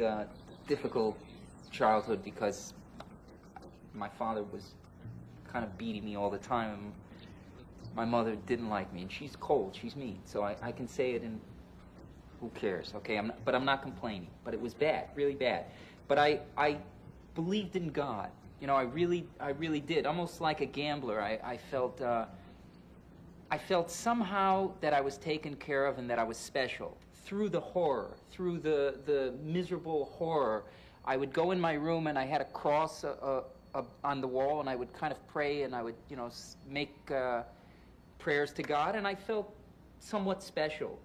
very difficult childhood because my father was kind of beating me all the time. My mother didn't like me, and she's cold, she's mean, so I can say it, and who cares, okay? But I'm not complaining. But it was bad, really bad. But I believed in God. You know, I really did. Almost like a gambler. I felt somehow that I was taken care of and that I was special. Through the horror, through the miserable horror, I would go in my room and I had a cross on the wall, and I would kind of pray, and I would, you know, make prayers to God, and I felt somewhat special,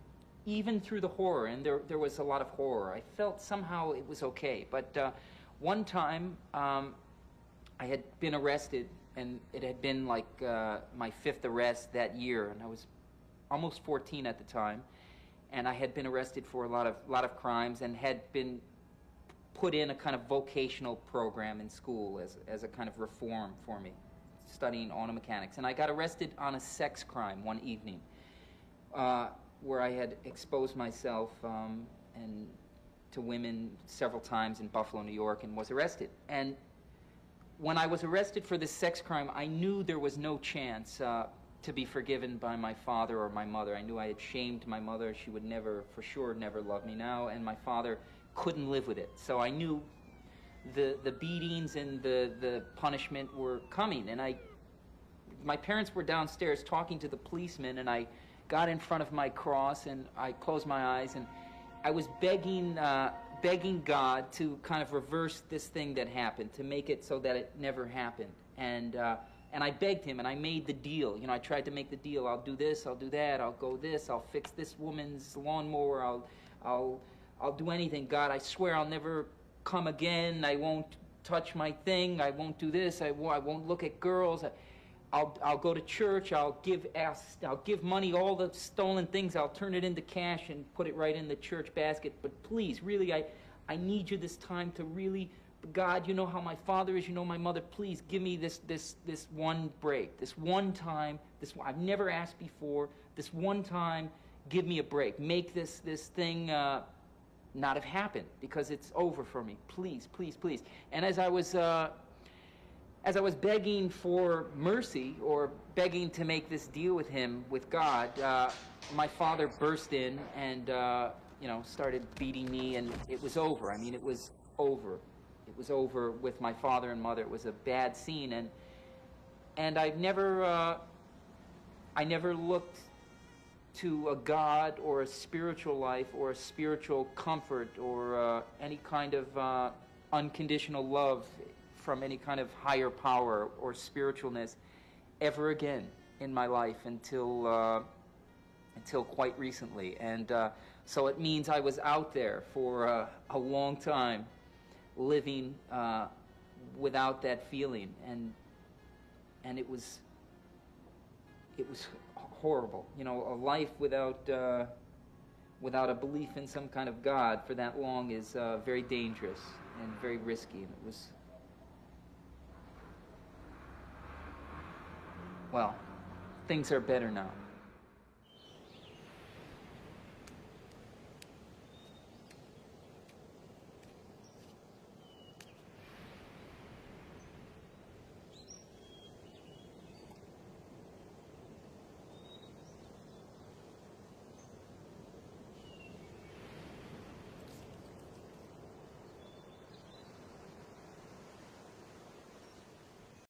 even through the horror, and there was a lot of horror. I felt somehow it was okay. But one time, I had been arrested, and it had been like my 5th arrest that year, and I was almost 14 at the time, and I had been arrested for a lot of crimes, and had been put in a kind of vocational program in school as a kind of reform for me, studying auto mechanics. And I got arrested on a sex crime one evening, where I had exposed myself and to women several times in Buffalo, New York, and was arrested. And when I was arrested for this sex crime, I knew there was no chance to be forgiven by my father or my mother. I knew I had shamed my mother. She would never, for sure, never love me now, and my father couldn't live with it. So I knew the beatings and the punishment were coming. And my parents were downstairs talking to the policeman, and I got in front of my cross, and I closed my eyes, and I was begging God to kind of reverse this thing that happened, to make it so that it never happened. And I begged him, and I made the deal. You know, I tried to make the deal. I'll do this, I'll do that, I'll go this, I'll fix this woman's lawnmower, I'll do anything. God, I swear I'll never come again. I won't touch my thing. I won't do this. I won't look at girls. I'll go to church. I'll give money, all the stolen things. I'll turn it into cash and put it right in the church basket. But please, really, I need you this time to really, God, you know how my father is. You know my mother. Please give me this one break. This one time. I've never asked before. This one time, give me a break. Make this thing not have happened, because it's over for me. Please, please, please. And as I was begging for mercy, or begging to make this deal with him, with God, my father burst in and you know, started beating me, and it was over. I mean, it was over. It was over with my father and mother. It was a bad scene, and I never looked to a God or a spiritual life or a spiritual comfort or any kind of unconditional love from any kind of higher power or spiritualness ever again in my life until quite recently. And so it means I was out there for a long time, living without that feeling, and it was horrible. You know, a life without a belief in some kind of God for that long is very dangerous and very risky. And it was, well, things are better now.